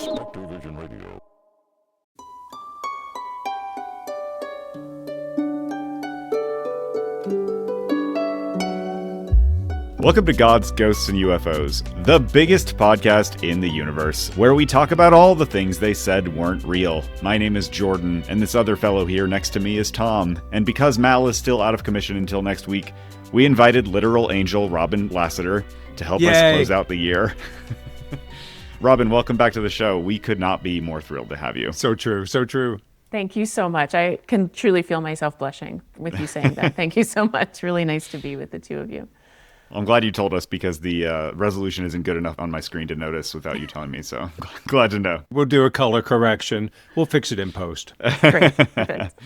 Vision Radio. Welcome to Gods, Ghosts, and UFOs, the biggest podcast in the universe, where we talk about all the things they said weren't real. My name is Jordan, and this other fellow here next to me is Tom. And because Mal is still out of commission until next week, we invited literal angel Robin Lassiter to help us close out the year. Robin, welcome back to the show. We could not be more thrilled to have you. So true, so true. Thank you so much. I can truly feel myself blushing with you saying that. Thank you so much. Really nice to be with the two of you. I'm glad you told us because the resolution isn't good enough on my screen to notice without you telling me, so I'm glad to know. We'll do a color correction. We'll fix it in post. Great. Perfect.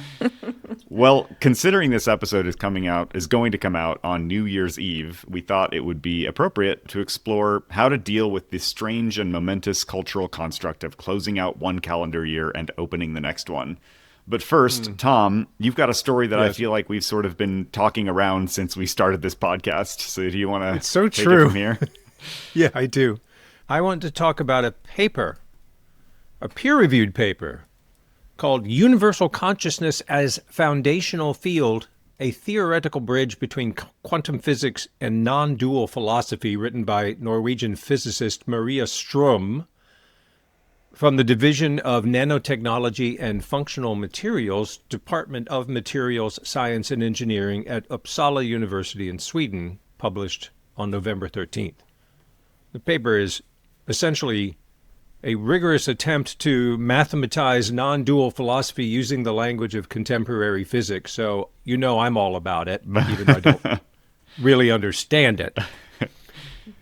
Well, considering this episode is going to come out on New Year's Eve, we thought it would be appropriate to explore how to deal with this strange and momentous cultural construct of closing out one calendar year and opening the next one. But first, Tom, you've got a story that I feel like we've sort of been talking around since we started this podcast. So do you want to take it from here? Yeah, I do. I want to talk about a paper, a peer-reviewed paper called Universal Consciousness as Foundational Field, a Theoretical Bridge Between Quantum Physics and Non-Dual Philosophy, written by Norwegian physicist Maria Strom, from the Division of Nanotechnology and Functional Materials, Department of Materials Science and Engineering at Uppsala University in Sweden, published on November 13th. The paper is essentially a rigorous attempt to mathematize non-dual philosophy using the language of contemporary physics. So you know I'm all about it, even though I don't really understand it.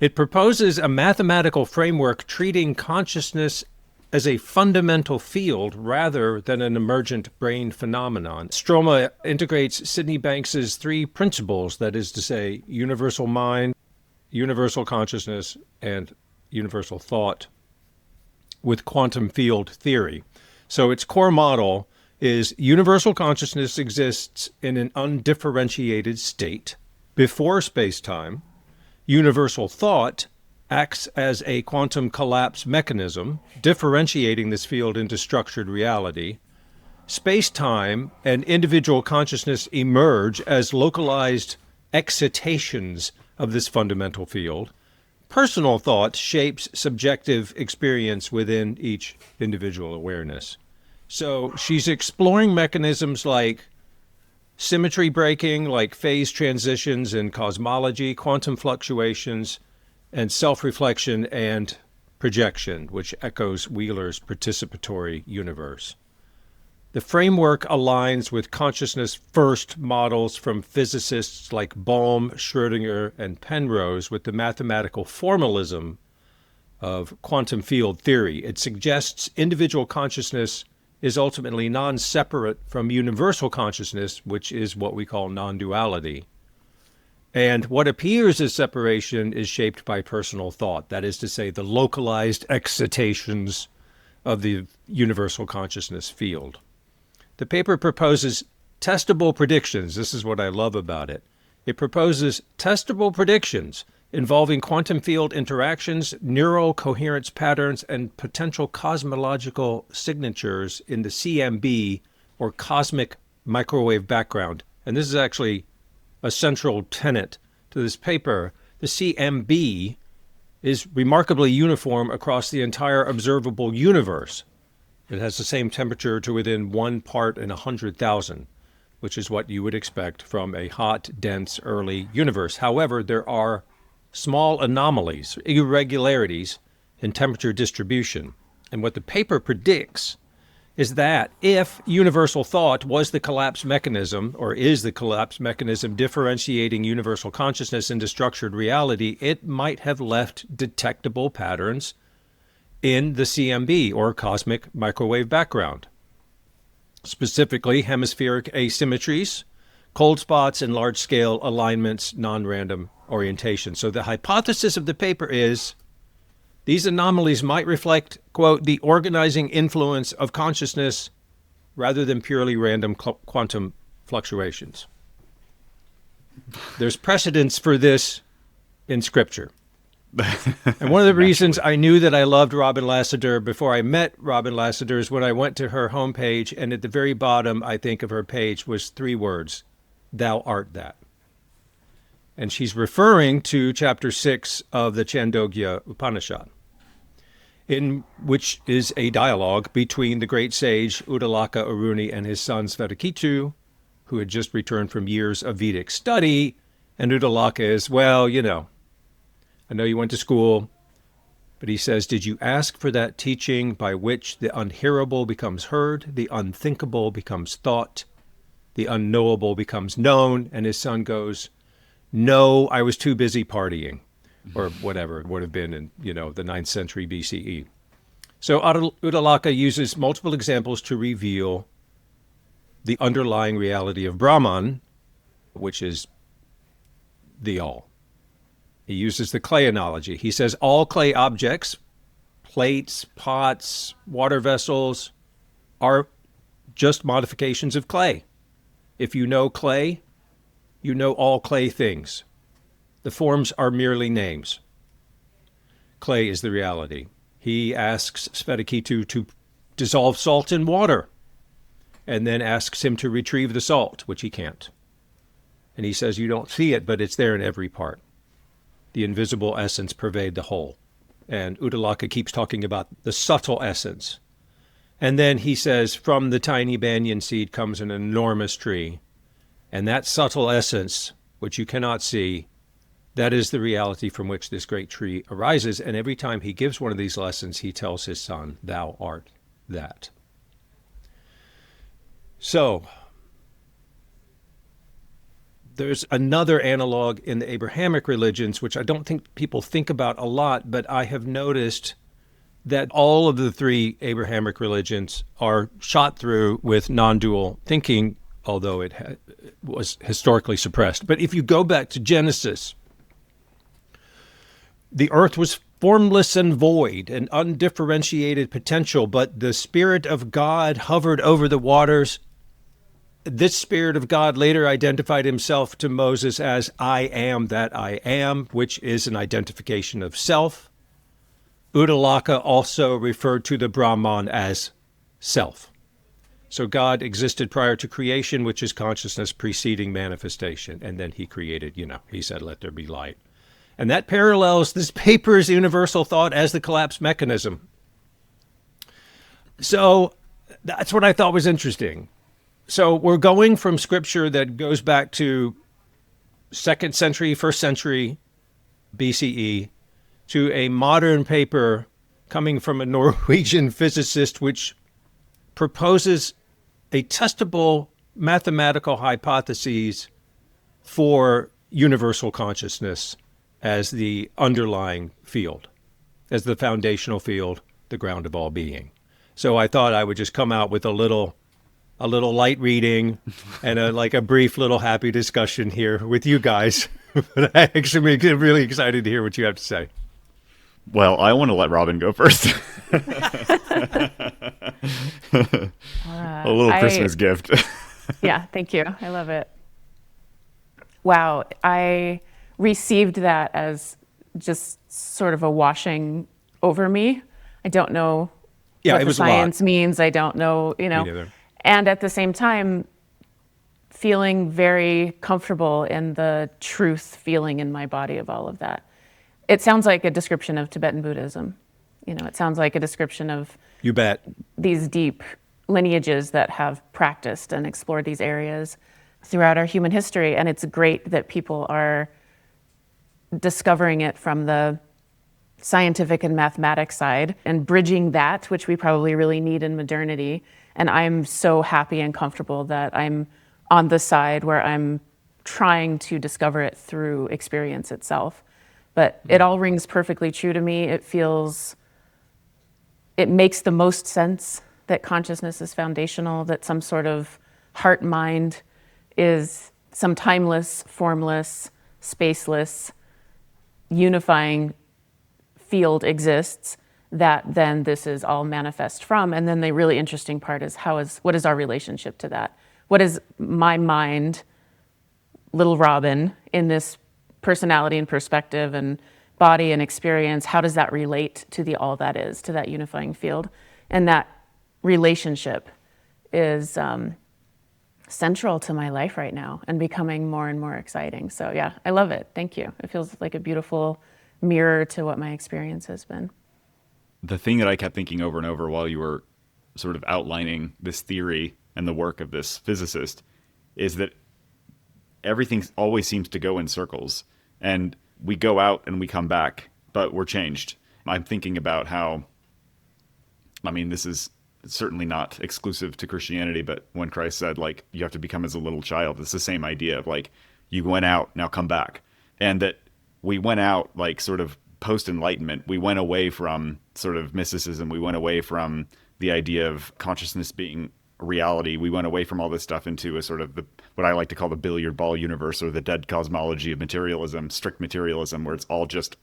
It proposes a mathematical framework treating consciousness as a fundamental field rather than an emergent brain phenomenon. Stroma integrates Sydney Banks's three principles, that is to say, universal mind, universal consciousness, and universal thought, with quantum field theory. So its core model is universal consciousness exists in an undifferentiated state before space-time. Universal thought acts as a quantum collapse mechanism, differentiating this field into structured reality. Space-time and individual consciousness emerge as localized excitations of this fundamental field. Personal thought shapes subjective experience within each individual awareness. So she's exploring mechanisms like symmetry breaking, like phase transitions in cosmology, quantum fluctuations, and self-reflection and projection, which echoes Wheeler's participatory universe. The framework aligns with consciousness-first models from physicists like Bohm, Schrödinger, and Penrose with the mathematical formalism of quantum field theory. It suggests individual consciousness is ultimately non-separate from universal consciousness, which is what we call non-duality. And what appears as separation is shaped by personal thought, that is to say, the localized excitations of the universal consciousness field. The paper proposes testable predictions. This is what I love about it. It proposes testable predictions involving quantum field interactions, neural coherence patterns, and potential cosmological signatures in the CMB, or cosmic microwave background. And this is actually a central tenet to this paper. The CMB is remarkably uniform across the entire observable universe. It has the same temperature to within 1 part in 100,000, which is what you would expect from a hot, dense, early universe. However, there are small anomalies, irregularities in temperature distribution. And what the paper predicts is that if universal thought was the collapse mechanism, or is the collapse mechanism differentiating universal consciousness into structured reality, it might have left detectable patterns in the CMB, or cosmic microwave background. Specifically, hemispheric asymmetries, cold spots, and large-scale alignments, non-random orientation. So the hypothesis of the paper is these anomalies might reflect, quote, the organizing influence of consciousness rather than purely random quantum fluctuations. There's precedence for this in Scripture. And one of the reasons I knew that I loved Robin Lassiter before I met Robin Lassiter is when I went to her homepage, and at the very bottom, I think, of her page was 3 words, "Thou art that." And she's referring to chapter 6 of the Chandogya Upanishad, in which is a dialogue between the great sage Uddalaka Aruni and his son Svetaketu, who had just returned from years of Vedic study. And Uddalaka is, well, I know you went to school, but he says, did you ask for that teaching by which the unhearable becomes heard, the unthinkable becomes thought, the unknowable becomes known? And his son goes, no, I was too busy partying, or whatever it would have been in, the 9th century BCE. So Uddalaka uses multiple examples to reveal the underlying reality of Brahman, which is the all. He uses the clay analogy. He says all clay objects, plates, pots, water vessels, are just modifications of clay. If you know clay, you know all clay things. The forms are merely names. Clay is the reality. He asks Svetaketu to dissolve salt in water, and then asks him to retrieve the salt, which he can't. And he says, you don't see it, but it's there in every part. The invisible essence pervade the whole. And Uddalaka keeps talking about the subtle essence. And then he says, from the tiny banyan seed comes an enormous tree. And that subtle essence, which you cannot see, that is the reality from which this great tree arises. And every time he gives one of these lessons, he tells his son, thou art that. So, there's another analog in the Abrahamic religions, which I don't think people think about a lot, but I have noticed that all of the 3 Abrahamic religions are shot through with non-dual thinking, although it was historically suppressed. But if you go back to Genesis, the earth was formless and void, an undifferentiated potential, but the Spirit of God hovered over the waters. This Spirit of God later identified himself to Moses as I am that I am, which is an identification of self. Uddalaka also referred to the Brahman as self. So God existed prior to creation, which is consciousness preceding manifestation. And then he created, he said, let there be light. And that parallels this paper's universal thought as the collapse mechanism. So that's what I thought was interesting. So we're going from scripture that goes back to 2nd century, 1st century BCE to a modern paper coming from a Norwegian physicist, which proposes a testable mathematical hypothesis for universal consciousness as the underlying field, as the foundational field, the ground of all being. So I thought I would just come out with a little light reading and a brief little happy discussion here with you guys. But I actually am really excited to hear what you have to say. Well, I want to let Robin go first. A little Christmas gift. Yeah, thank you. I love it. Wow. I received that as just sort of a washing over me. I don't know what the science means. I don't know, Me neither. And at the same time, feeling very comfortable in the truth feeling in my body of all of that. It sounds like a description of Tibetan Buddhism. It sounds like a description of You bet. these deep lineages that have practiced and explored these areas throughout our human history. And it's great that people are discovering it from the scientific and mathematic side and bridging that, which we probably really need in modernity. And I'm so happy and comfortable that I'm on the side where I'm trying to discover it through experience itself. But it all rings perfectly true to me. It makes the most sense that consciousness is foundational, that some sort of heart-mind is some timeless, formless, spaceless, unifying field exists that then this is all manifest from. And then the really interesting part is what is our relationship to that? What is my mind, little Robin, in this personality and perspective and body and experience, how does that relate to the all that is, to that unifying field? And that relationship is central to my life right now and becoming more and more exciting. So yeah, I love it. Thank you. It feels like a beautiful mirror to what my experience has been. The thing that I kept thinking over and over while you were sort of outlining this theory and the work of this physicist is that everything always seems to go in circles, and we go out and we come back, but we're changed. I'm thinking about how, I mean, this is certainly not exclusive to Christianity, but when Christ said, like, you have to become as a little child, it's the same idea of, like, you went out, now come back. And that we went out, like, sort of post-enlightenment. We went away from sort of mysticism. We went away from the idea of consciousness being reality. We went away from all this stuff into a sort of what I like to call the billiard ball universe, or the dead cosmology of materialism, strict materialism, where it's all just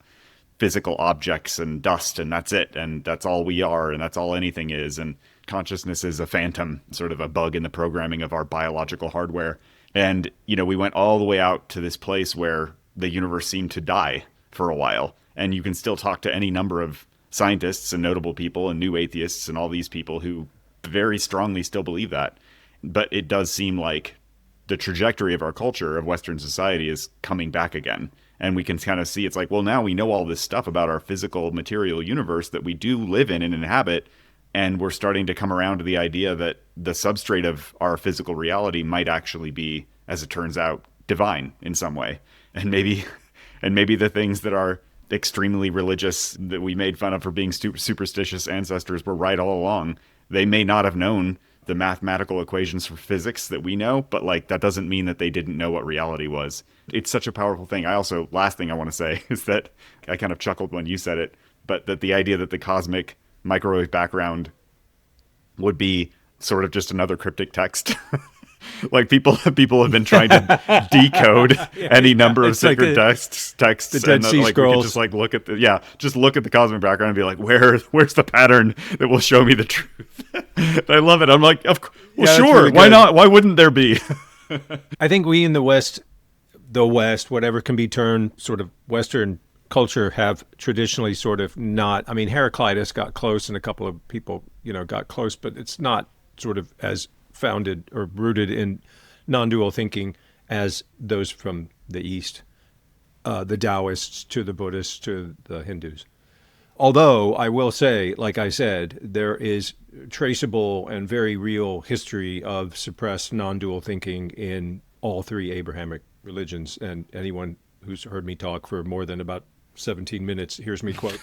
physical objects and dust, and that's it, and that's all we are, and that's all anything is, and consciousness is a phantom, sort of a bug in the programming of our biological hardware. And, you know, we went all the way out to this place where the universe seemed to die for a while, and you can still talk to any number of scientists and notable people and new atheists and all these people who very strongly still believe that. But it does seem like the trajectory of our culture, of Western society, is coming back again. And we can kind of see, it's like, well, now we know all this stuff about our physical material universe that we do live in and inhabit. And we're starting to come around to the idea that the substrate of our physical reality might actually be, as it turns out, divine in some way. And maybe the things that are extremely religious that we made fun of for being superstitious ancestors were right all along. They may not have known the mathematical equations for physics that we know, but like that doesn't mean that they didn't know what reality was. It's such a powerful thing. Last thing I want to say is that I kind of chuckled when you said it, but that the idea that the cosmic microwave background would be sort of just another cryptic text. Like people have been trying to decode any number of sacred texts, the Dead Sea like Scrolls. we could just like look at the cosmic background and be like, where's the pattern that will show me the truth? I love it. I'm like, sure, really why good. not? Why wouldn't there be? I think we in the West, whatever can be termed sort of Western culture, have traditionally sort of not, I mean, Heraclitus got close and a couple of people, got close, but it's not sort of as founded or rooted in non-dual thinking as those from the East, the Taoists to the Buddhists to the Hindus. Although I will say, like I said, there is traceable and very real history of suppressed non-dual thinking in all three Abrahamic religions. And anyone who's heard me talk for more than about 17 minutes hears me quote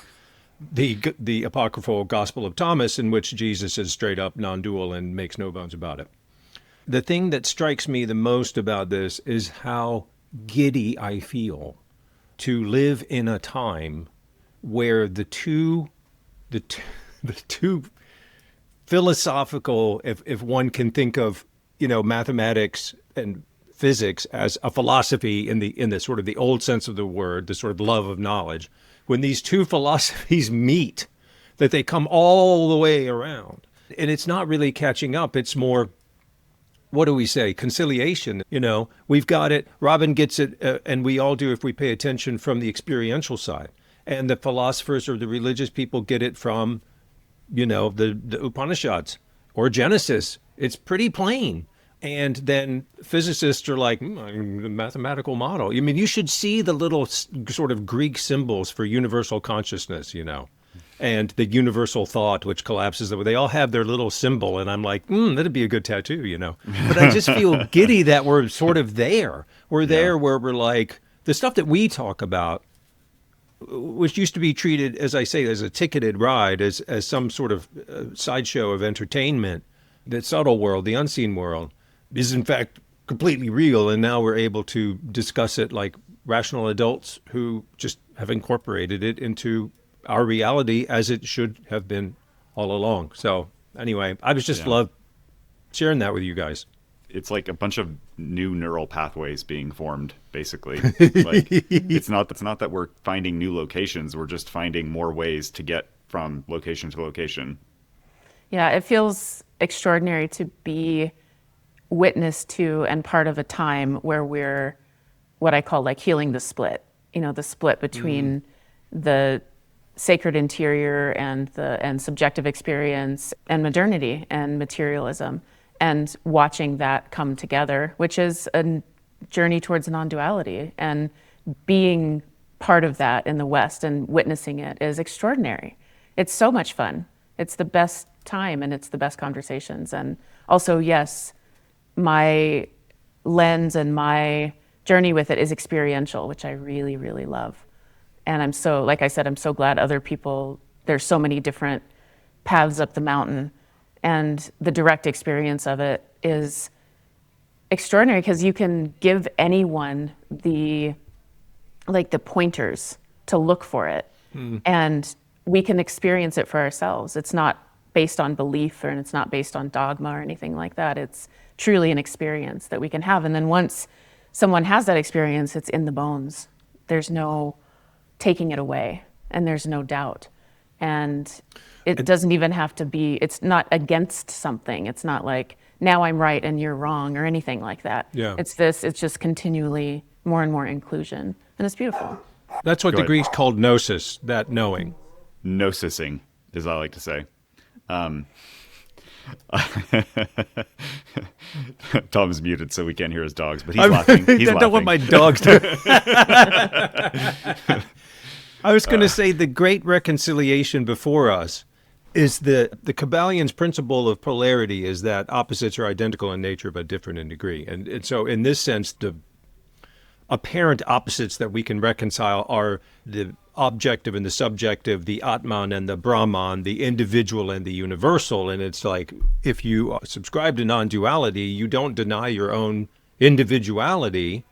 the apocryphal Gospel of Thomas, in which Jesus is straight up non-dual and makes no bones about it. The thing that strikes me the most about this is how giddy I feel to live in a time where the two philosophical, if one can think of, mathematics and physics as a philosophy in the sort of the old sense of the word, the sort of love of knowledge, when these two philosophies meet, that they come all the way around. And it's not really catching up. It's more, what do we say? Conciliation. We've got it. Robin gets it, and we all do if we pay attention, from the experiential side. And the philosophers or the religious people get it from, the Upanishads or Genesis. It's pretty plain. And then physicists are like, the mathematical model. I mean, you should see the little sort of Greek symbols for universal consciousness, and the universal thought, which collapses. They all have their little symbol. And I'm like, that'd be a good tattoo, But I just feel giddy that we're sort of there. We're there where we're like, the stuff that we talk about, which used to be treated, as I say, as a ticketed ride, as some sort of sideshow of entertainment, the subtle world, the unseen world, is in fact completely real. And now we're able to discuss it like rational adults who just have incorporated it into our reality as it should have been all along. So anyway, I was just love sharing that with you guys. It's like a bunch of new neural pathways being formed, basically. Like it's not that we're finding new locations. We're just finding more ways to get from location to location. Yeah, it feels extraordinary to be witness to and part of a time where we're what I call like healing the split, the split between the sacred interior and subjective experience and modernity and materialism, and watching that come together, which is a journey towards non-duality, and being part of that in the West and witnessing it is extraordinary. It's so much fun. It's the best time and it's the best conversations. And also, yes, my lens and my journey with it is experiential, which I really, really love. And I'm so, like I said, I'm so glad other people, there's so many different paths up the mountain, and the direct experience of it is extraordinary because you can give anyone the pointers to look for it, and we can experience it for ourselves. It's not based on belief, and it's not based on dogma or anything like that. It's truly an experience that we can have. And then once someone has that experience, it's in the bones. There's no taking it away, and there's no doubt. And it doesn't even have to be, it's not against something. It's not like, now I'm right and you're wrong or anything like that. Yeah. It's just continually more and more inclusion. And it's beautiful. That's what Go the ahead. Greeks called gnosis, that knowing. Gnosising, as I like to say. Tom's muted, so we can't hear his dogs, but he's laughing. He's I don't want my dogs to. I was going to say the great reconciliation before us is the Kabbalian's principle of polarity is that opposites are identical in nature but different in degree. And so in this sense, the apparent opposites that we can reconcile are the objective and the subjective, the Atman and the Brahman, the individual and the universal. And it's like, if you subscribe to non-duality, you don't deny your own individuality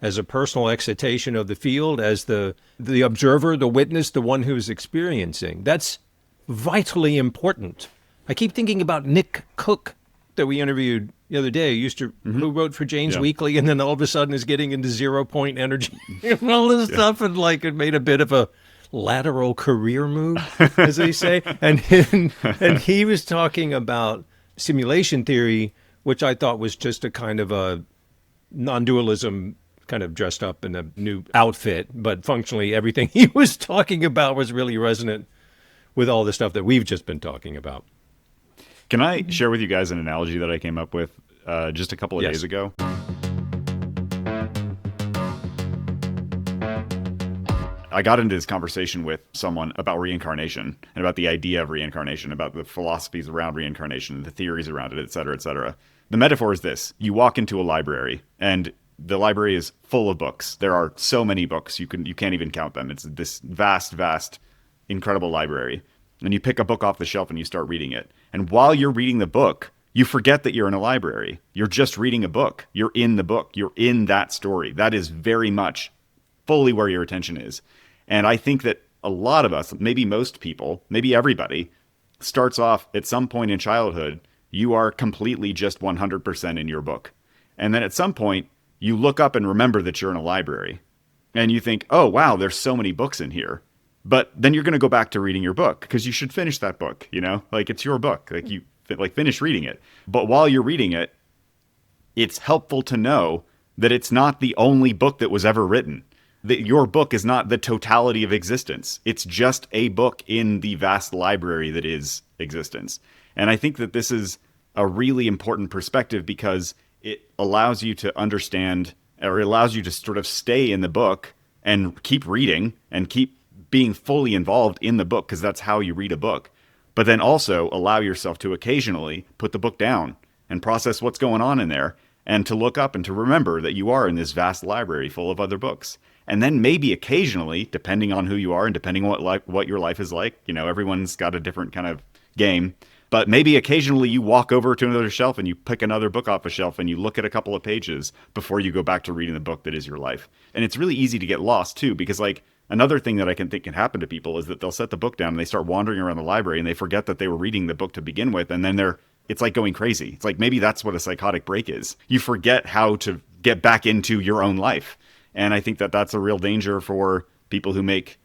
as a personal excitation of the field, as the observer, the witness, the one who's experiencing. That's vitally important. I keep thinking about Nick Cook that we interviewed the other day, who wrote for Jane's Weekly, and then all of a sudden is getting into 0 point energy and all this stuff, and like it made a bit of a lateral career move, as they say. And he was talking about simulation theory, which I thought was just a kind of a non-dualism kind of dressed up in a new outfit, but functionally everything he was talking about was really resonant with all the stuff that we've just been talking about. Can I share with you guys an analogy that I came up with just a couple of days ago? I got into this conversation with someone about reincarnation and about the idea of reincarnation, about the philosophies around reincarnation, the theories around it, et cetera, et cetera. The metaphor is this. You walk into a library, and the library is full of books. There are so many books, you can't even count them. It's this vast, vast, incredible library. And you pick a book off the shelf and you start reading it. And while you're reading the book, you forget that you're in a library. You're just reading a book. You're in the book. You're in that story. That is very much fully where your attention is. And I think that a lot of us, maybe most people, maybe everybody, starts off at some point in childhood, you are completely just 100% in your book. And then at some point, you look up and remember that you're in a library. And you think, oh, wow, there's so many books in here. But then you're going to go back to reading your book because you should finish that book, like it's your book, like you finish reading it. But while you're reading it, it's helpful to know that it's not the only book that was ever written, that your book is not the totality of existence. It's just a book in the vast library that is existence. And I think that this is a really important perspective because it allows you to understand, or it allows you to sort of stay in the book and keep reading and keep being fully involved in the book, because that's how you read a book. But then also allow yourself to occasionally put the book down and process what's going on in there, and to look up and to remember that you are in this vast library full of other books. And then maybe occasionally, depending on who you are and depending on what your life is like, everyone's got a different kind of game. But maybe occasionally you walk over to another shelf and you pick another book off a shelf and you look at a couple of pages before you go back to reading the book that is your life. And it's really easy to get lost too, because another thing that I can think can happen to people is that they'll set the book down and they start wandering around the library and they forget that they were reading the book to begin with. And then it's like going crazy. It's like maybe that's what a psychotic break is. You forget how to get back into your own life. And I think that that's a real danger for people who make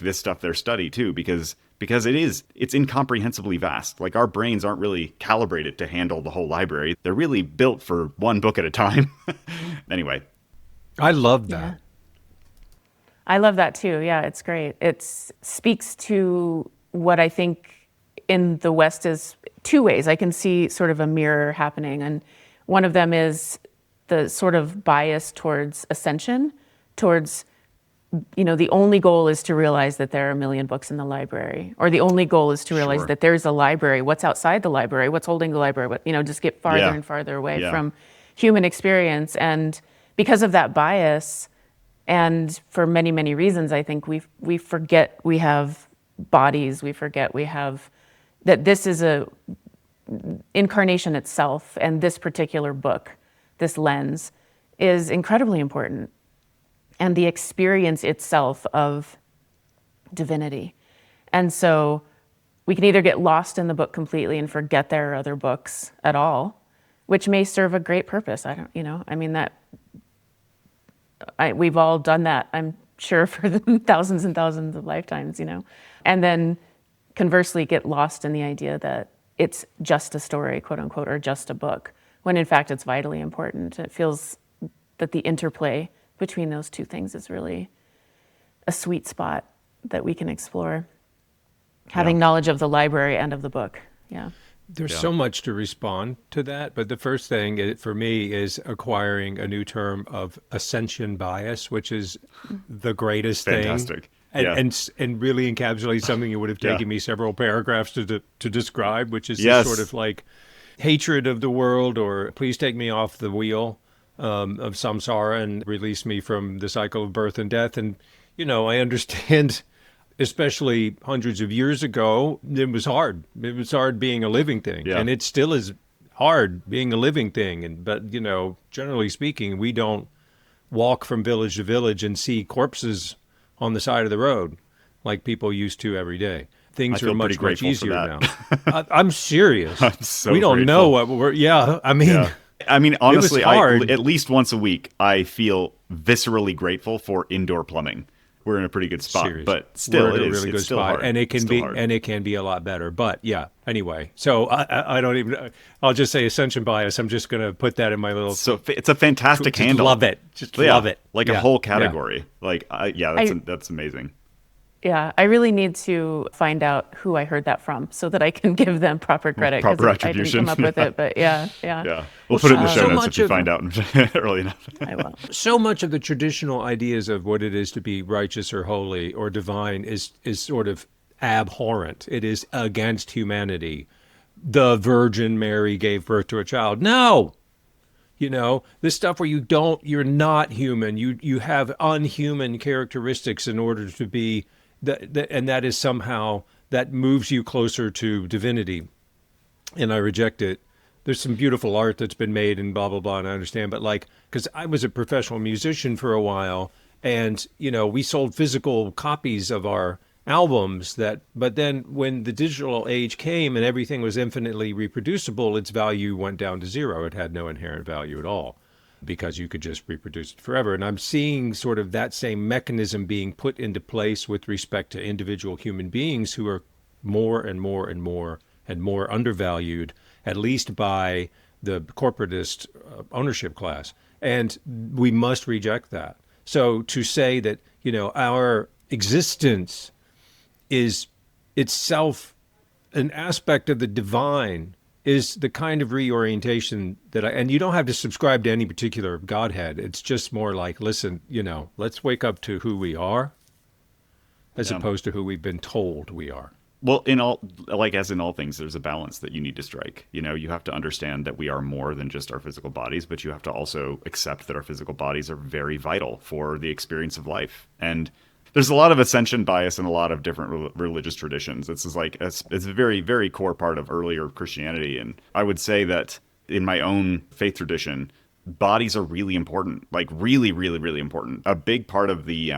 this stuff their study too, because it's incomprehensibly vast. Like our brains aren't really calibrated to handle the whole library. They're really built for one book at a time. Anyway. I love that. I love that too. Yeah, it's great. It speaks to what I think in the West is two ways. I can see sort of a mirror happening. And one of them is the sort of bias towards ascension, towards, the only goal is to realize that there are a million books in the library, or the only goal is to realize Sure. that there's a library. What's outside the library? What's holding the library? What, just get farther Yeah. and farther away Yeah. from human experience. And because of that bias, and for many, many reasons, I think we forget we have bodies. We forget we have, that this is a incarnation itself, and this particular book, this lens, is incredibly important. And the experience itself of divinity. And so we can either get lost in the book completely and forget there are other books at all, which may serve a great purpose. We've all done that, I'm sure, for the thousands and thousands of lifetimes, and then conversely get lost in the idea that it's just a story, quote unquote, or just a book, when in fact it's vitally important. It feels that the interplay between those two things is really a sweet spot that we can explore, having knowledge of the library and of the book. Yeah. There's so much to respond to that, but the first thing for me is acquiring a new term of ascension bias, which is the greatest Fantastic. thing. Yeah. And really encapsulates something it would have taken me several paragraphs to describe, which is Yes. this sort of like hatred of the world, or please take me off the wheel of samsara and release me from the cycle of birth and death. And, I understand, especially hundreds of years ago, it was hard. It was hard being a living thing. Yeah. And it still is hard being a living thing. But, generally speaking, we don't walk from village to village and see corpses on the side of the road like people used to every day. Things I feel are much, pretty much grateful for easier that. now. I'm serious. I'm so we don't grateful. know what we're, Honestly, hard. at least once a week, I feel viscerally grateful for indoor plumbing. We're in a pretty good spot, Serious. but still, We're in it a is. really It's good still spot, hard. and it can It's be, still hard. and it can be a lot better. But yeah, anyway, so I don't even. I'll just say ascension bias. I'm just going to put that in my little. So it's a fantastic just handle. love it. Just love it. Like Yeah. a whole Yeah. category. Like, that's amazing. Yeah, I really need to find out who I heard that from so that I can give them proper credit. 'cause Proper I didn't attribution. come up with it, but yeah. Yeah, we'll put it in the show so notes much if you of- find out early enough. I will. So much of the traditional ideas of what it is to be righteous or holy or divine is sort of abhorrent. It is against humanity. The Virgin Mary gave birth to a child. No. This stuff where you're not human. You have unhuman characteristics in order to be, and that is somehow, that moves you closer to divinity. And I reject it. There's some beautiful art that's been made and blah, blah, blah, and I understand. But because I was a professional musician for a while, and, we sold physical copies of our albums but then when the digital age came and everything was infinitely reproducible, its value went down to zero. It had no inherent value at all because you could just reproduce it forever. And I'm seeing sort of that same mechanism being put into place with respect to individual human beings who are more and more and more and more undervalued, at least by the corporatist ownership class. And we must reject that. So to say that, our existence is itself an aspect of the divine is the kind of reorientation that and you don't have to subscribe to any particular Godhead. It's just more like, listen, let's wake up to who we are as opposed to who we've been told we are. Well, as in all things, there's a balance that you need to strike. You have to understand that we are more than just our physical bodies, but you have to also accept that our physical bodies are very vital for the experience of life. And there's a lot of ascension bias in a lot of different religious traditions. It's a very, very core part of earlier Christianity. And I would say that in my own faith tradition, bodies are really important, like really, really, really important. A big part of the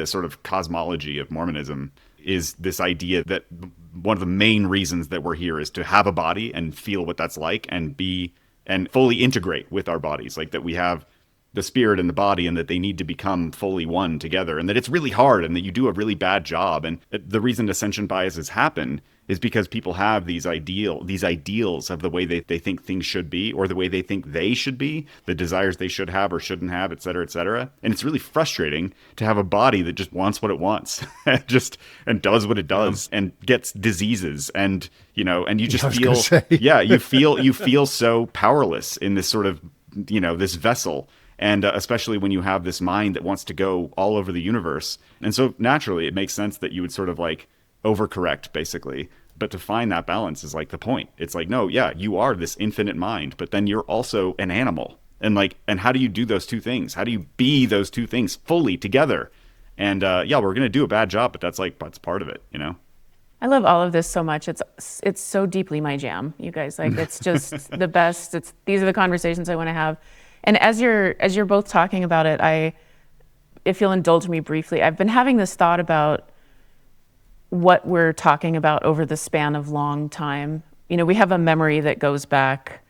sort of cosmology of Mormonism is this idea that one of the main reasons that we're here is to have a body and feel what that's like and fully integrate with our bodies, like that we have the spirit and the body and that they need to become fully one together, and that it's really hard and that you do a really bad job. And the reason ascension biases happen is because people have these ideals of the way they think things should be, or the way they think they should be, the desires they should have or shouldn't have, et cetera, et cetera. And it's really frustrating to have a body that just wants what it wants and does what it does and gets diseases. And, and you just feel, you feel so powerless in this sort of, this vessel. And especially when you have this mind that wants to go all over the universe. And so naturally, it makes sense that you would sort of like overcorrect, basically. But to find that balance is like the point. It's like, no, yeah, you are this infinite mind, but then you're also an animal. And how do you do those two things? How do you be those two things fully together? And we're going to do a bad job, but that's part of it, I love all of this so much. It's so deeply my jam, you guys. Like, it's just the best. These are the conversations I want to have. And as you're both talking about it, if you'll indulge me briefly, I've been having this thought about what we're talking about over the span of long time. We have a memory that goes back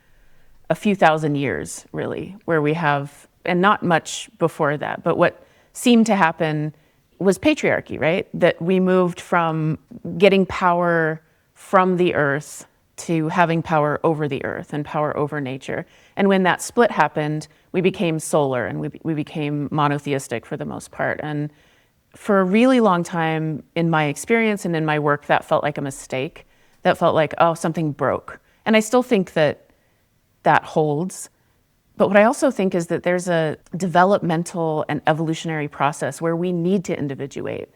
a few thousand years, really, where we have, and not much before that, but what seemed to happen was patriarchy, right? That we moved from getting power from the earth to having power over the earth and power over nature. And when that split happened, we became solar and we became monotheistic for the most part. And for a really long time, in my experience and in my work, that felt like a mistake. That felt like, oh, something broke. And I still think that holds. But what I also think is that there's a developmental and evolutionary process where we need to individuate.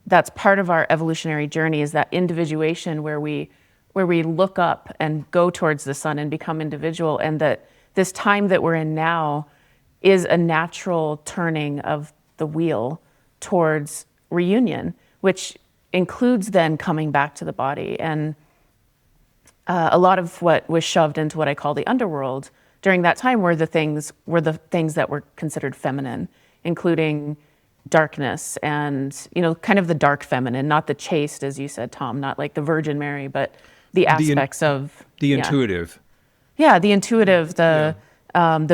That's part of our evolutionary journey, is that individuation where we look up and go towards the sun and become individual, and that this time that we're in now is a natural turning of the wheel towards reunion, which includes then coming back to the body. And a lot of what was shoved into what I call the underworld during that time were the things that were considered feminine, including darkness and, kind of the dark feminine, not the chaste, as you said, Tom, not like the Virgin Mary, but the aspects of the intuitive. Yeah, the intuitive, the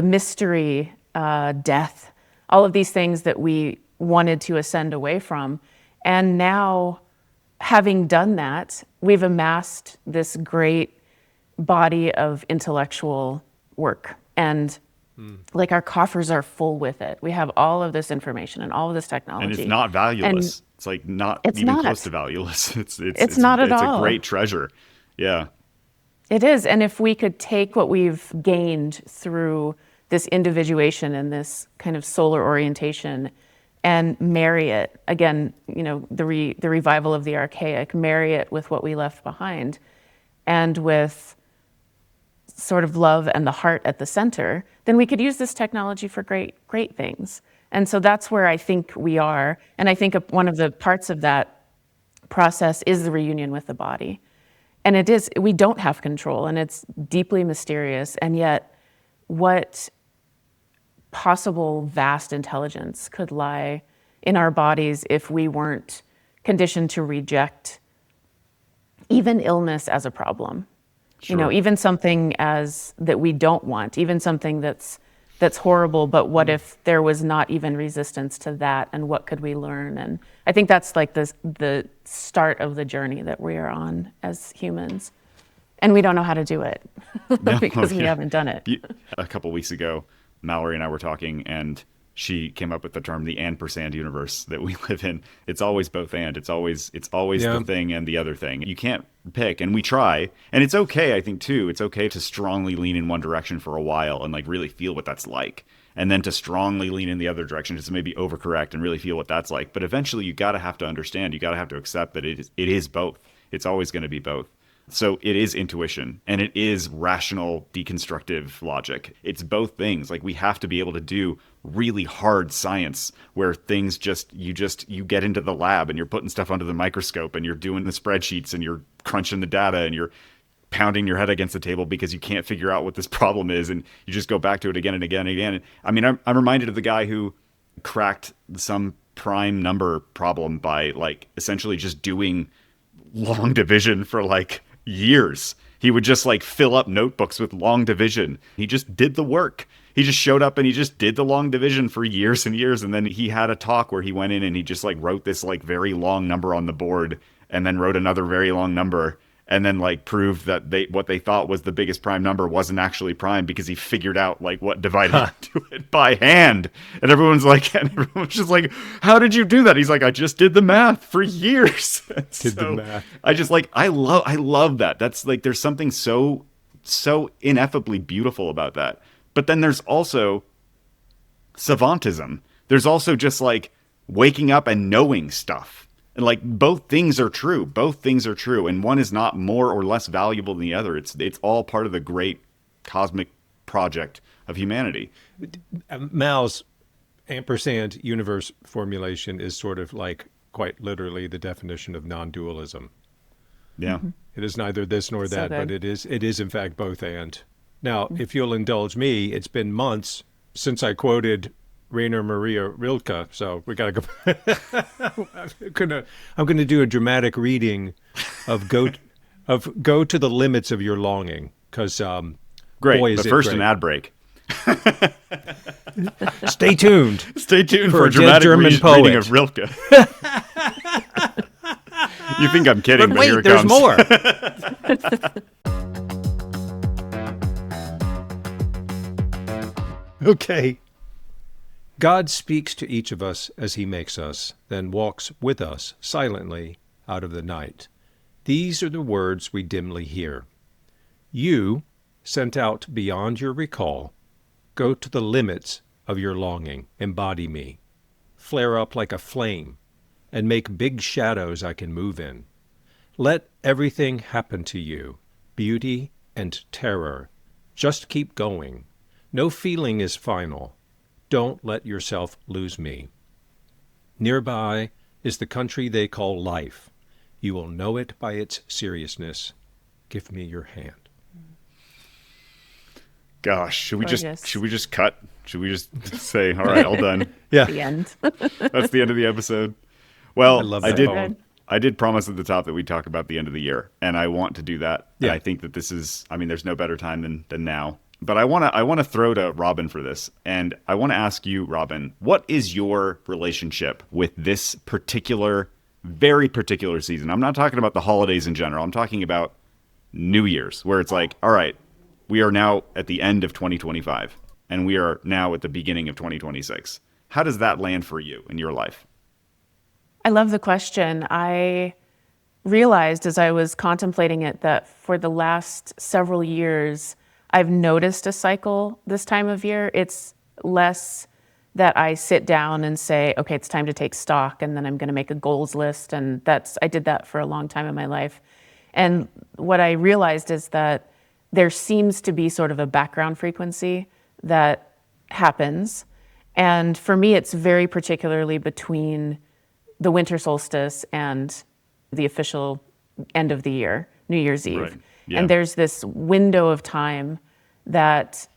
mystery, death, all of these things that we wanted to ascend away from. And now, having done that, we've amassed this great body of intellectual work. And like, our coffers are full with it. We have all of this information and all of this technology. And it's not valueless. It's like not even close to valueless. It's not at all. It's a great treasure. Yeah. It is. And if we could take what we've gained through this individuation and this kind of solar orientation and marry it, again, the revival of the archaic, marry it with what we left behind, and with sort of love and the heart at the center, then we could use this technology for great things. And so that's where I think we are. And I think one of the parts of that process is the reunion with the body. And we don't have control, and it's deeply mysterious. And yet, what possible vast intelligence could lie in our bodies if we weren't conditioned to reject even illness as a problem? Sure. Even something that we don't want, even something that's horrible, but what if there was not even resistance to that, and what could we learn? And I think that's like the start of the journey that we are on as humans. And we don't know how to do it because we haven't done it. A couple weeks ago, Mallory and I were talking, and she came up with the term the ampersand universe that we live in. It's always both and. It's always the thing and the other thing. You can't pick, and we try. And it's okay, I think, too. It's okay to strongly lean in one direction for a while and like really feel what that's like. And then to strongly lean in the other direction, just maybe overcorrect and really feel what that's like. But eventually you have to understand, you have to accept that it is both. It's always going to be both. So it is intuition, and it is rational deconstructive logic. It's both things. Like, we have to be able to do really hard science where things you get into the lab and you're putting stuff under the microscope and you're doing the spreadsheets and you're crunching the data and you're pounding your head against the table because you can't figure out what this problem is, and you just go back to it again and again and again. I mean, I'm reminded of the guy who cracked some prime number problem by like essentially just doing long division for like years. He would just like fill up notebooks with long division. He just did the work. He just showed up and he just did the long division for years and years. And then he had a talk where he went in and he just like wrote this like very long number on the board and then wrote another very long number. and then like proved that what they thought was the biggest prime number wasn't actually prime because he figured out like what divided into it by hand. And everyone's just like, how did you do that? He's like, I just did the math for years. The math. I love that. That's like, there's something so ineffably beautiful about that. But then there's also savantism. There's also just like waking up and knowing stuff. And like both things are true. And one is not more or less valuable than the other. It's all part of the great cosmic project of humanity. Mao's ampersand universe formulation is sort of like quite literally the definition of non-dualism. Yeah. Mm-hmm. It is neither this nor that, good. but it is in fact both and. Now, if you'll indulge me, it's been months since I quoted Rainer Maria Rilke, so we gotta go. I'm gonna do a dramatic reading of "Go to the Limits of Your Longing" because Great. boy, is but it first, great. an ad break. Stay tuned. Stay tuned For for a a dramatic German poet. reading of Rilke. You think I'm kidding, But but here wait, it there's comes. more. Okay. God speaks to each of us as he makes us, then walks with us silently out of the night. These are the words we dimly hear. You, sent out beyond your recall, go to the limits of your longing, embody me, flare up like a flame, and make big shadows I can move in. Let everything happen to you, beauty and terror. Just keep going. No feeling is final. Don't let yourself lose me. Nearby is the country they call life. You will know it by its seriousness. Give me your hand. Gosh, should we just cut? Should we just say, all right, all done? Yeah. The end. That's the end of the episode. Well, I love that poem. I did promise at the top that we'd talk about the end of the year, and I want to do that. Yeah. And I think that this is, I mean, there's no better time than now. But I want to throw to Robin for this, and I want to ask you, Robin, what is your relationship with this very particular season? I'm not talking about the holidays in general. I'm talking about New Year's, where it's like, all right, we are now at the end of 2025, and we are now at the beginning of 2026. How does that land for you in your life? I love the question. I realized as I was contemplating it that for the last several years, I've noticed a cycle this time of year. It's less that I sit down and say, okay, it's time to take stock, and then I'm going to make a goals list. And I did that for a long time in my life. And what I realized is that there seems to be sort of a background frequency that happens. And for me, it's very particularly between the winter solstice and the official end of the year, New Year's Eve. Right. Yeah. And there's this window of time that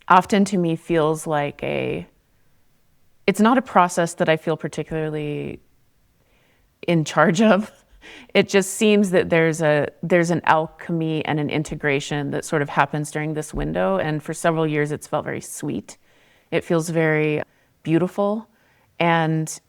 often to me feels like it's not a process that I feel particularly in charge of. It just seems that there's an alchemy and an integration that sort of happens during this window. And for several years, it's felt very sweet. It feels very beautiful. And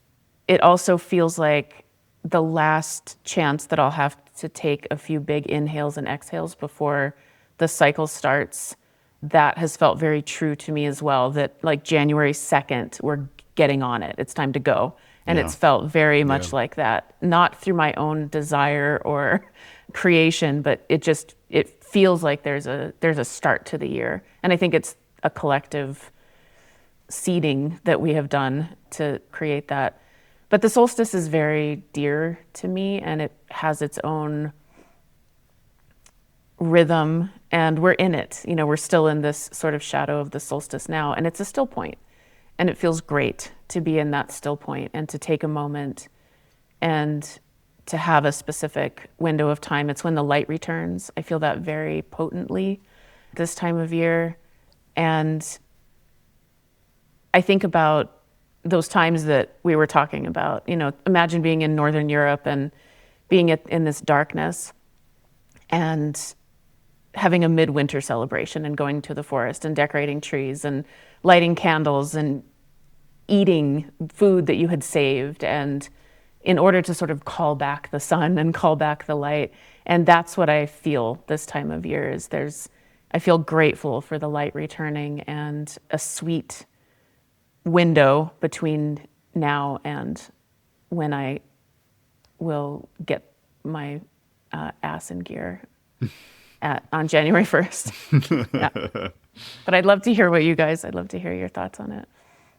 it also feels like the last chance that I'll have to take a few big inhales and exhales before the cycle starts. That has felt very true to me as well, that like January 2nd, we're getting on it. It's time to go. And it's felt very much like that, not through my own desire or creation, but it feels like there's a start to the year. And I think it's a collective seeding that we have done to create that. But the solstice is very dear to me, and it has its own rhythm, and we're in it. You know, we're still in this sort of shadow of the solstice now, and it's a still point. And it feels great to be in that still point and to take a moment and to have a specific window of time. It's when the light returns. I feel that very potently this time of year. And I think about those times that we were talking about. You know, imagine being in Northern Europe and being in this darkness and having a midwinter celebration and going to the forest and decorating trees and lighting candles and eating food that you had saved and in order to sort of call back the sun and call back the light. And that's what I feel this time of year is I feel grateful for the light returning and a sweet window between now and when I will get my ass in gear on January 1st. Yeah. But I'd love to hear I'd love to hear your thoughts on it.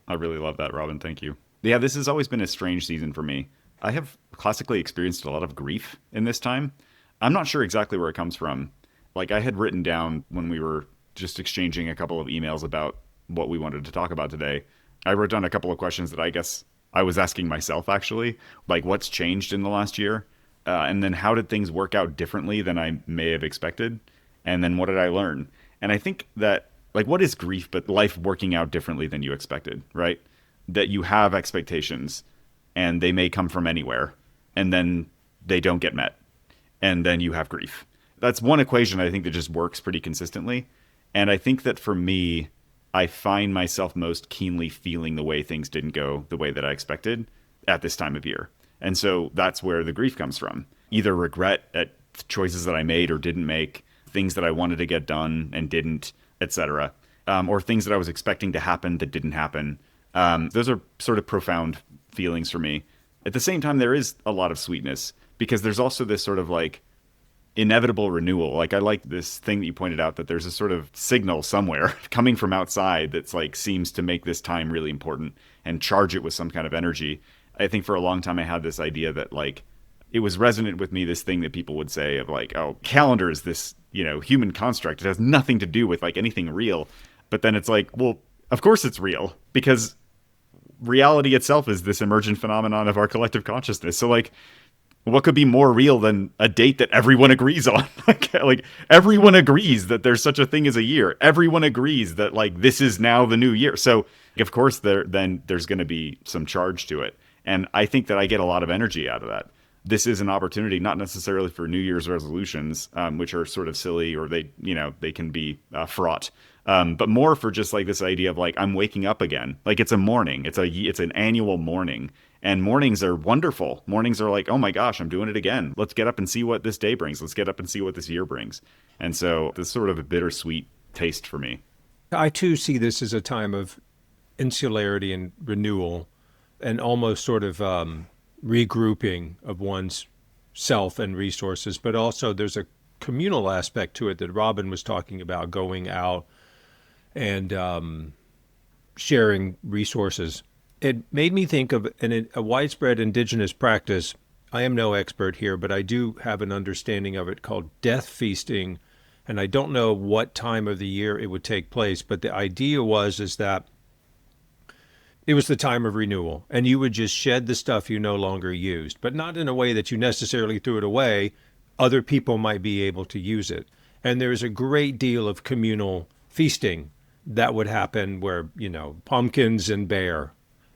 I really love that, Robin. Thank you. Yeah, this has always been a strange season for me. I have classically experienced a lot of grief in this time. I'm not sure exactly where it comes from. Like, I had written down when we were just exchanging a couple of emails about what we wanted to talk about today, I wrote down a couple of questions that I guess I was asking myself, actually. Like, what's changed in the last year? And then how did things work out differently than I may have expected? And then what did I learn? And I think that, like, what is grief but life working out differently than you expected, right? That you have expectations and they may come from anywhere and then they don't get met. And then you have grief. That's one equation I think that just works pretty consistently. And I think that for me, I find myself most keenly feeling the way things didn't go the way that I expected at this time of year. And so that's where the grief comes from. Either regret at choices that I made or didn't make, things that I wanted to get done and didn't, etc. Or things that I was expecting to happen that didn't happen. Those are sort of profound feelings for me. At the same time, there is a lot of sweetness because there's also this sort of like inevitable renewal. Like, I like this thing that you pointed out, that there's a sort of signal somewhere coming from outside that's like seems to make this time really important and charge it with some kind of energy. I think for a long time I had this idea that, like, it was resonant with me, this thing that people would say of like, oh, calendar is this, human construct. It has nothing to do with like anything real. But then it's like, well, of course it's real, because reality itself is this emergent phenomenon of our collective consciousness. So like, what could be more real than a date that everyone agrees on? like everyone agrees that there's such a thing as a year. Everyone agrees that like this is now the new year. So of course then there's going to be some charge to it. And I think that I get a lot of energy out of that. This is an opportunity, not necessarily for New Year's resolutions, which are sort of silly, or they can be fraught, but more for just like this idea of like, I'm waking up again. Like, it's a morning. It's an annual morning. And mornings are wonderful. Mornings are like, oh my gosh, I'm doing it again. Let's get up and see what this day brings. Let's get up and see what this year brings. And so this sort of a bittersweet taste for me. I too see this as a time of insularity and renewal, and almost sort of regrouping of one's self and resources. But also there's a communal aspect to it that Robin was talking about, going out and sharing resources. It made me think of a widespread indigenous practice. I am no expert here, but I do have an understanding of it, called death feasting. And I don't know what time of the year it would take place, but the idea is that it was the time of renewal, and you would just shed the stuff you no longer used, but not in a way that you necessarily threw it away. Other people might be able to use it. And there's a great deal of communal feasting that would happen where, pumpkins and bear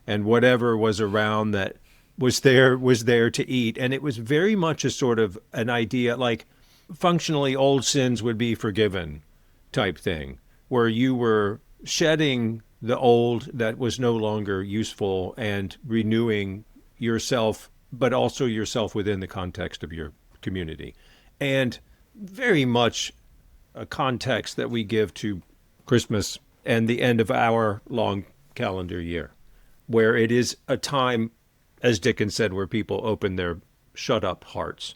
and whatever was around that was there to eat. And it was very much a sort of an idea, like functionally old sins would be forgiven type thing, where you were shedding the old that was no longer useful and renewing yourself, but also yourself within the context of your community. And very much a context that we give to Christmas and the end of our long calendar year, where it is a time, as Dickens said, where people open their shut up hearts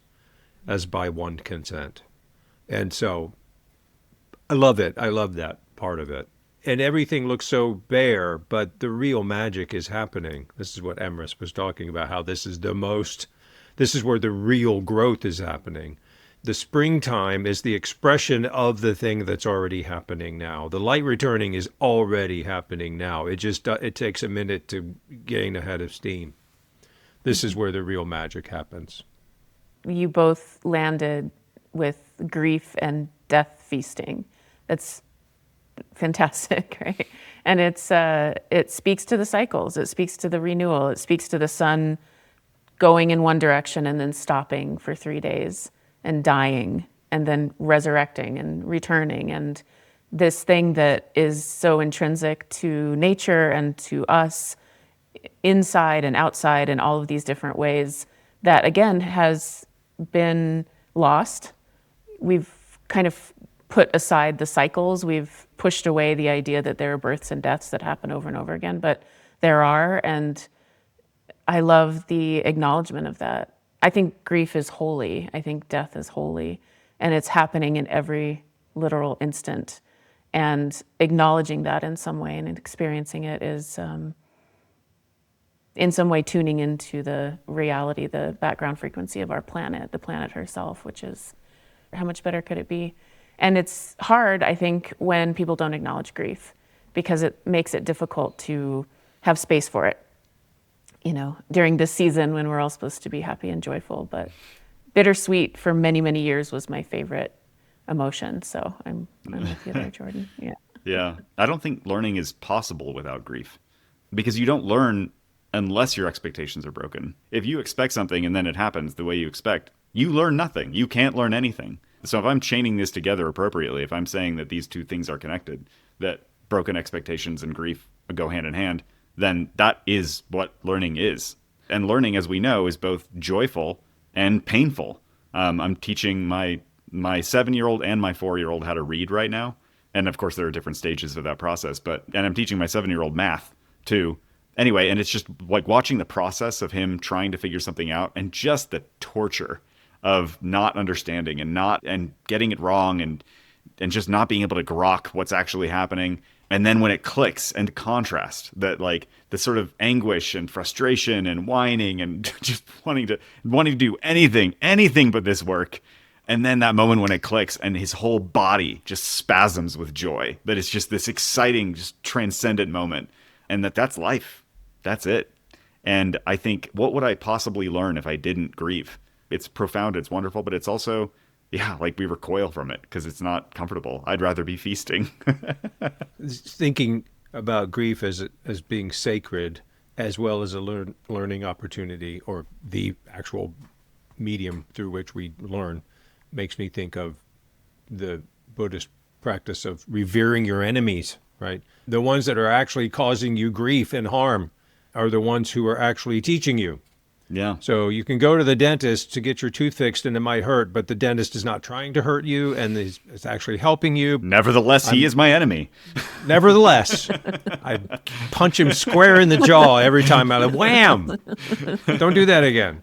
as by one consent. And so I love it. I love that part of it. And everything looks so bare, but the real magic is happening. This is what Emrys was talking about, how this is where the real growth is happening. The springtime is the expression of the thing that's already happening now. The light returning is already happening now. It takes a minute to gain a head of steam. This is where the real magic happens. You both landed with grief and death feasting. That's fantastic, right? And it speaks to the cycles. It speaks to the renewal. It speaks to the sun going in one direction and then stopping for 3 days and dying and then resurrecting and returning. And this thing that is so intrinsic to nature and to us inside and outside in all of these different ways that, again, has been lost. We've kind of put aside the cycles. We've pushed away the idea that there are births and deaths that happen over and over again, but there are, and I love the acknowledgement of that. I think grief is holy. I think death is holy, and it's happening in every literal instant. And acknowledging that in some way and experiencing it is, in some way, tuning into the reality, the background frequency of our planet, the planet herself, which is, how much better could it be? And it's hard, I think, when people don't acknowledge grief, because it makes it difficult to have space for it, during this season when we're all supposed to be happy and joyful. But bittersweet for many, many years was my favorite emotion. So I'm with you there, Jordan. Yeah. Yeah. I don't think learning is possible without grief, because you don't learn unless your expectations are broken. If you expect something and then it happens the way you expect, you learn nothing. You can't learn anything. So if I'm chaining this together appropriately, if I'm saying that these two things are connected, that broken expectations and grief go hand in hand, then that is what learning is. And learning, as we know, is both joyful and painful. I'm teaching my 7-year-old and my 4-year-old how to read right now. And of course, there are different stages of that process. And I'm teaching my 7-year-old math too. Anyway, and it's just like watching the process of him trying to figure something out, and just the torture of not understanding and getting it wrong and just not being able to grok what's actually happening. And then when it clicks, and contrast that, like the sort of anguish and frustration and whining and just wanting to do anything but this work. And then that moment when it clicks and his whole body just spasms with joy, that it's just this exciting, just transcendent moment. And that's life. That's it. And I think, what would I possibly learn if I didn't grieve? It's profound, it's wonderful, but it's also, like we recoil from it because it's not comfortable. I'd rather be feasting. Thinking about grief as being sacred, as well as a learning opportunity, or the actual medium through which we learn, makes me think of the Buddhist practice of revering your enemies, right? The ones that are actually causing you grief and harm are the ones who are actually teaching you. Yeah. So you can go to the dentist to get your tooth fixed and it might hurt, but the dentist is not trying to hurt you and is actually helping you. Nevertheless, he is my enemy. Nevertheless, I punch him square in the jaw every time I wham! Don't do that again.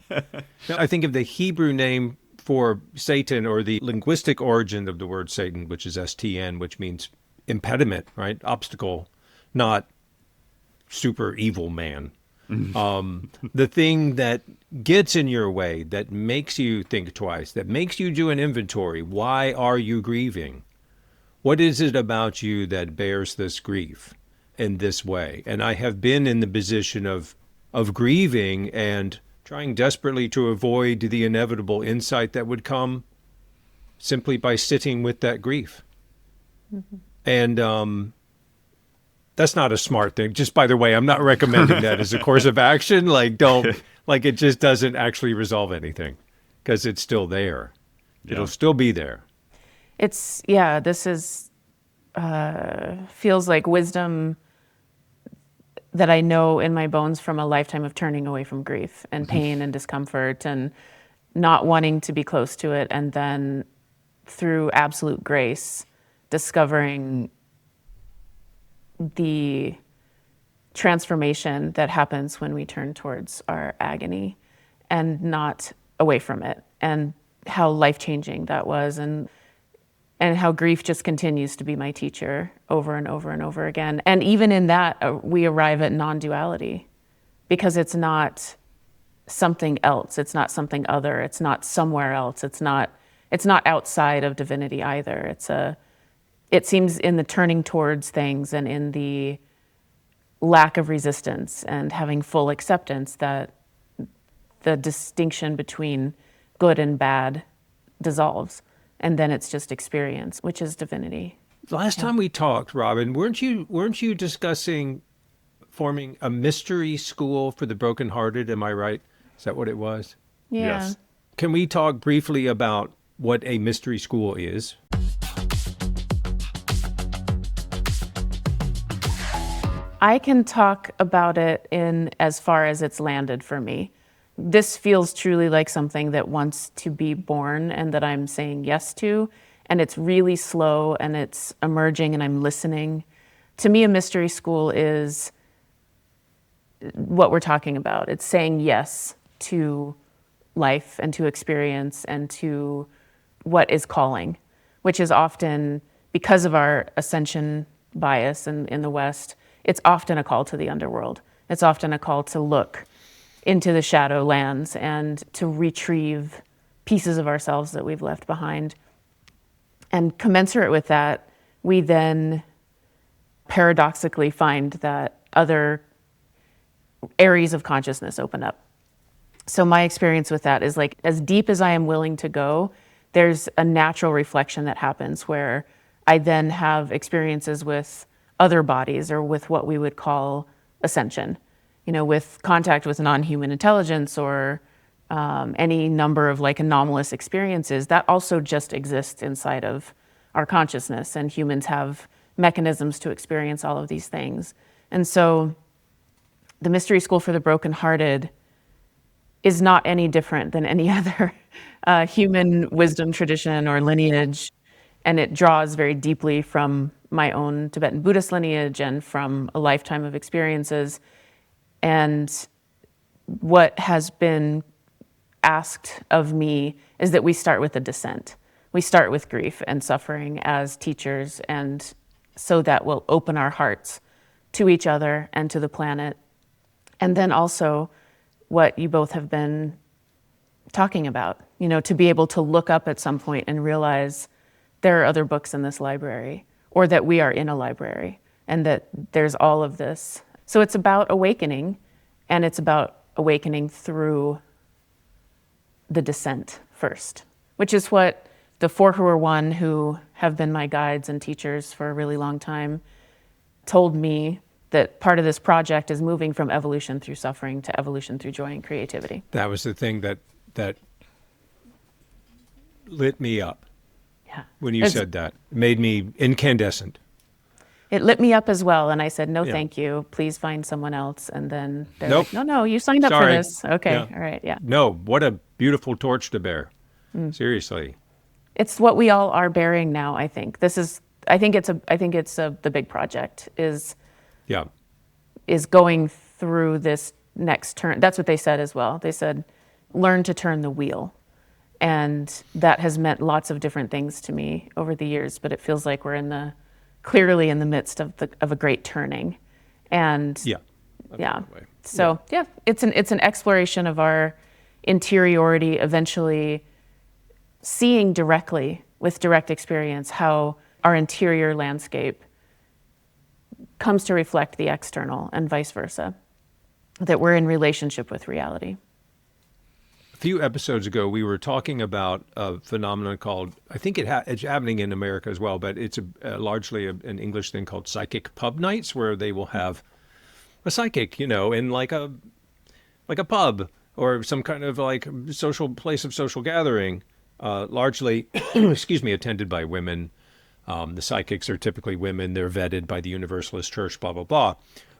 I think of the Hebrew name for Satan, or the linguistic origin of the word Satan, which is STN, which means impediment, right? Obstacle, not super evil man. The thing that gets in your way, that makes you think twice, that makes you do an inventory. Why are you grieving? What is it about you that bears this grief in this way? And I have been in the position of grieving and trying desperately to avoid the inevitable insight that would come simply by sitting with that grief. Mm-hmm. And that's not a smart thing. Just by the way, I'm not recommending that as a course of action. It just doesn't actually resolve anything, because it's still there. Yeah. It'll still be there. This is, feels like wisdom that I know in my bones from a lifetime of turning away from grief and pain and discomfort and not wanting to be close to it. And then through absolute grace, discovering the transformation that happens when we turn towards our agony and not away from it, and how life-changing that was, and how grief just continues to be my teacher over and over and over again. And even in that, we arrive at non-duality, because it's not something else, it's not something other, it's not somewhere else, it's not outside of divinity either. It seems in the turning towards things and in the lack of resistance and having full acceptance that the distinction between good and bad dissolves. And then it's just experience, which is divinity. Last time we talked, Robin, weren't you discussing forming a mystery school for the brokenhearted? Am I right? Is that what it was? Yeah. Yes. Can we talk briefly about what a mystery school is? I can talk about it in as far as it's landed for me. This feels truly like something that wants to be born and that I'm saying yes to. And it's really slow and it's emerging and I'm listening. To me, a mystery school is what we're talking about. It's saying yes to life and to experience and to what is calling, which is often, because of our ascension bias in the West, it's often a call to the underworld. It's often a call to look into the shadow lands and to retrieve pieces of ourselves that we've left behind. And commensurate with that, we then paradoxically find that other areas of consciousness open up. So my experience with that is like, as deep as I am willing to go, there's a natural reflection that happens where I then have experiences with other bodies or with what we would call ascension, with contact with non-human intelligence or any number of like anomalous experiences that also just exist inside of our consciousness, and humans have mechanisms to experience all of these things. And so the Mystery School for the Brokenhearted is not any different than any other human wisdom tradition or lineage. And it draws very deeply from my own Tibetan Buddhist lineage and from a lifetime of experiences. And what has been asked of me is that we start with a descent. We start with grief and suffering as teachers, and so that will open our hearts to each other and to the planet. And then also what you both have been talking about, to be able to look up at some point and realize there are other books in this library, or that we are in a library, and that there's all of this. So it's about awakening, and it's about awakening through the descent first, which is what the four who are one, who have been my guides and teachers for a really long time, told me that part of this project is moving from evolution through suffering to evolution through joy and creativity. That was the thing that lit me up. Yeah. When you said that. It made me incandescent. It lit me up as well, and I said, no, Yeah. thank you. Please find someone else. And then they're Nope. like, no, you signed up Sorry. for this. Okay, Yeah. all right, yeah. No, what a beautiful torch to bear. Seriously. It's what we all are bearing now, I think. I think it's the big project is Yeah. going through this next turn. That's what they said as well. They said, learn to turn the wheel. And that has meant lots of different things to me over the years, but it feels like we're clearly in the midst of a great turning. And Yeah. yeah. Way. So yeah, it's an exploration of our interiority, eventually seeing directly with direct experience how our interior landscape comes to reflect the external and vice versa, that we're in relationship with reality. A few episodes ago, we were talking about a phenomenon called, I think it's happening in America as well, but it's largely an English thing called psychic pub nights, where they will have a psychic, in like a pub or some kind of like social place of social gathering, largely, attended by women. The psychics are typically women. They're vetted by the Universalist Church, blah, blah, blah.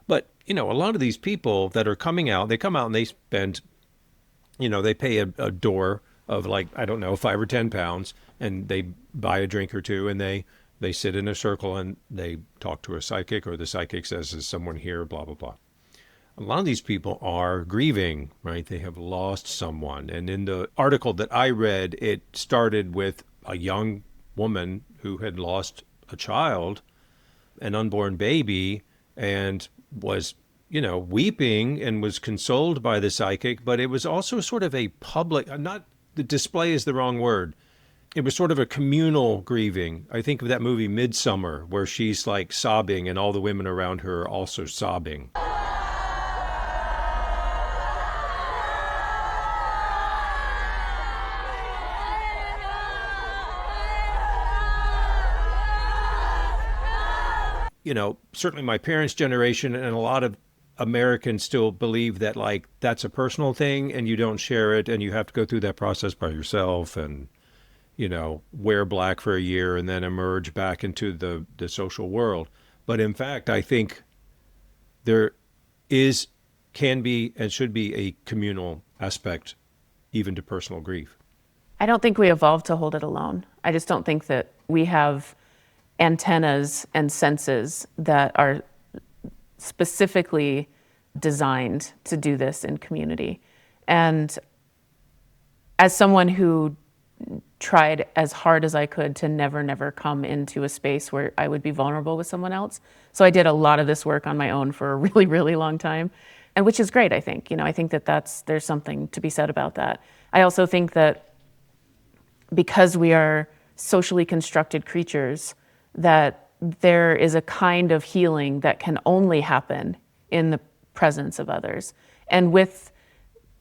But, a lot of these people that are coming out, they come out and they spend, they pay a door of like, I don't know, 5 or 10 pounds, and they buy a drink or two, and they sit in a circle and they talk to a psychic, or the psychic says, is someone here, blah, blah, blah. A lot of these people are grieving, right? They have lost someone. And in the article that I read, it started with a young woman who had lost a child, an unborn baby, and was, weeping and was consoled by the psychic. But it was also sort of a public, not the display is the wrong word. It was sort of a communal grieving. I think of that movie Midsummer, where she's like sobbing and all the women around her are also sobbing. Certainly my parents' generation and a lot of Americans still believe that like that's a personal thing and you don't share it and you have to go through that process by yourself and, wear black for a year and then emerge back into the social world. But in fact, I think there can be, and should be a communal aspect even to personal grief. I don't think we evolved to hold it alone. I just don't think that we have antennas and senses that are specifically designed to do this in community. And as someone who tried as hard as I could to never come into a space where I would be vulnerable with someone else. So I did a lot of this work on my own for a really, really long time, and which is great, I think. I think that there's something to be said about that. I also think that because we are socially constructed creatures, that there is a kind of healing that can only happen in the presence of others. And with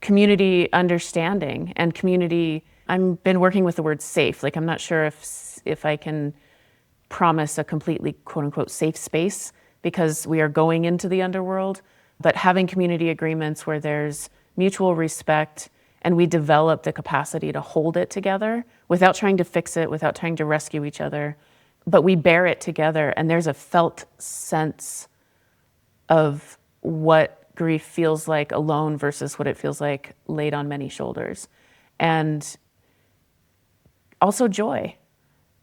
community understanding and community, I've been working with the word safe. Like, I'm not sure if I can promise a completely quote unquote safe space because we are going into the underworld, but having community agreements where there's mutual respect and we develop the capacity to hold it together without trying to fix it, without trying to rescue each other, but we bear it together, and there's a felt sense of what grief feels like alone versus what it feels like laid on many shoulders. And also joy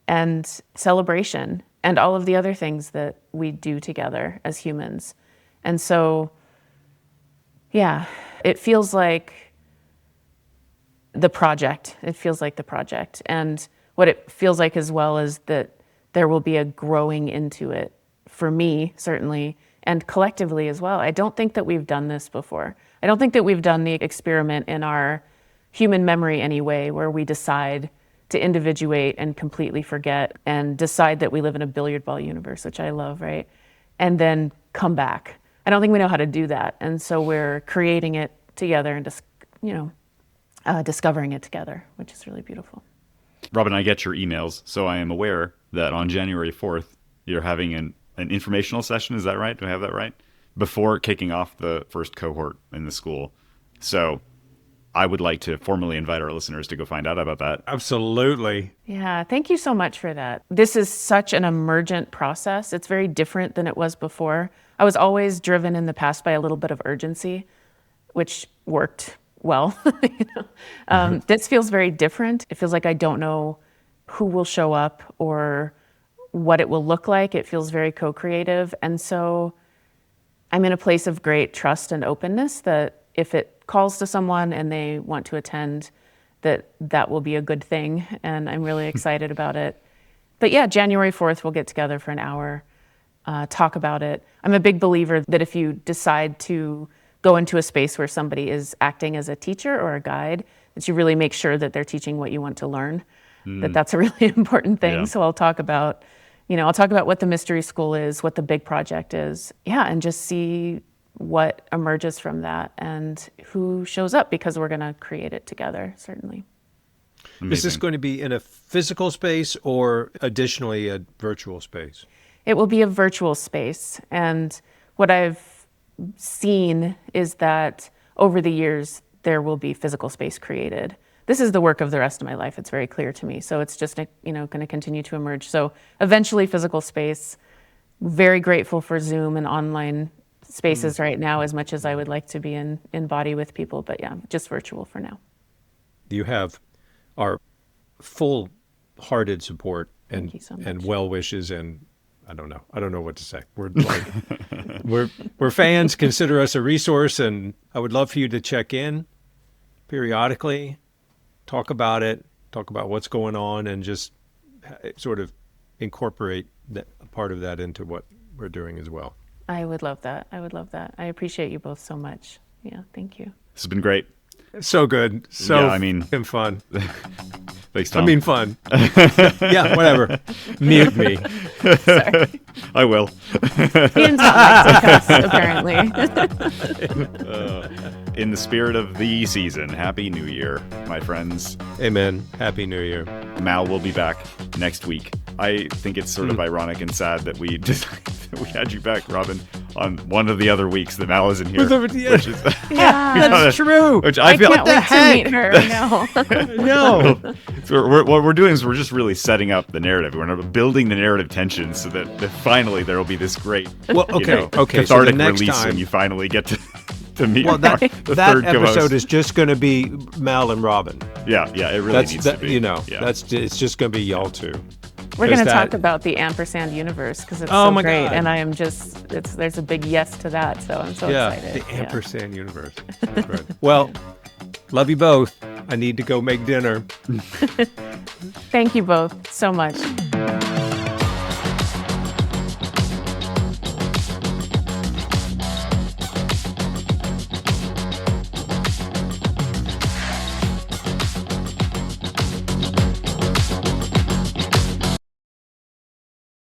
and celebration and all of the other things that we do together as humans. And so, yeah, it feels like the project. It feels like the project. And what it feels like as well is that there will be a growing into it for me, certainly, and collectively as well. I don't think that we've done this before. I don't think that we've done the experiment in our human memory anyway, where we decide to individuate and completely forget and decide that we live in a billiard ball universe, which I love, right? And then come back. I don't think we know how to do that. And so we're creating it together and discovering it together, which is really beautiful. Robin, I get your emails, so I am aware that on January 4th, you're having an informational session. Is that right? Do I have that right? Before kicking off the first cohort in the school. So I would like to formally invite our listeners to go find out about that. Absolutely. Yeah, thank you so much for that. This is such an emergent process. It's very different than it was before. I was always driven in the past by a little bit of urgency, which worked well. This feels very different. It feels like I don't know who will show up or what it will look like. It feels very co-creative. And so I'm in a place of great trust and openness that if it calls to someone and they want to attend, that will be a good thing. And I'm really excited about it. But yeah, January 4th, we'll get together for an hour, talk about it. I'm a big believer that if you decide to go into a space where somebody is acting as a teacher or a guide, that you really make sure that they're teaching what you want to learn. That's a really important thing. Yeah. So I'll talk about what the mystery school is, what the big project is. Yeah, and just see what emerges from that and who shows up, because we're going to create it together, certainly. Amazing. Is this going to be in a physical space or additionally a virtual space? It will be a virtual space. And what I've seen is that over the years, there will be physical space created. This is the work of the rest of my life. It's very clear to me. So it's just, going to continue to emerge. So eventually physical space. Very grateful for Zoom and online spaces right now, as much as I would like to be in body with people. But yeah, just virtual for now. You have our full-hearted support Thank you so much. and well wishes, and I don't know what to say. We're like, we're fans. Consider us a resource, and I would love for you to check in periodically, talk about it, talk about what's going on, and just sort of incorporate that part of that into what we're doing as well. I would love that. I appreciate you both so much. Yeah, thank you. This has been great. So good. And fun. Thanks, Tom. I mean fun. Yeah, whatever. Mute me. Sorry. I will. Ian's not like us, apparently. In the spirit of the season, Happy New Year, my friends. Amen. Happy New Year. Mal will be back next week. I think it's sort of ironic and sad that we had you back, Robin, on one of the other weeks that Mal isn't here. Which is, Yeah. That's true. Which I feel can't wait to meet her. No. No. So what we're doing is we're just really setting up the narrative. We're building the narrative tension so that finally there will be this great, Well, okay. So cathartic the next release time, when you finally get to meet well, the that third episode co-host. is just going to be Mal and Robin. Yeah, it really That's needs that, to be. you know. Yeah. It's just going to be y'all two. We're going to that- talk about the ampersand universe because it's Oh so my great, God. and I am just there's a big yes to that, so I'm so excited. The ampersand universe. That's good. Well, love you both. I need to go make dinner. Thank you both so much.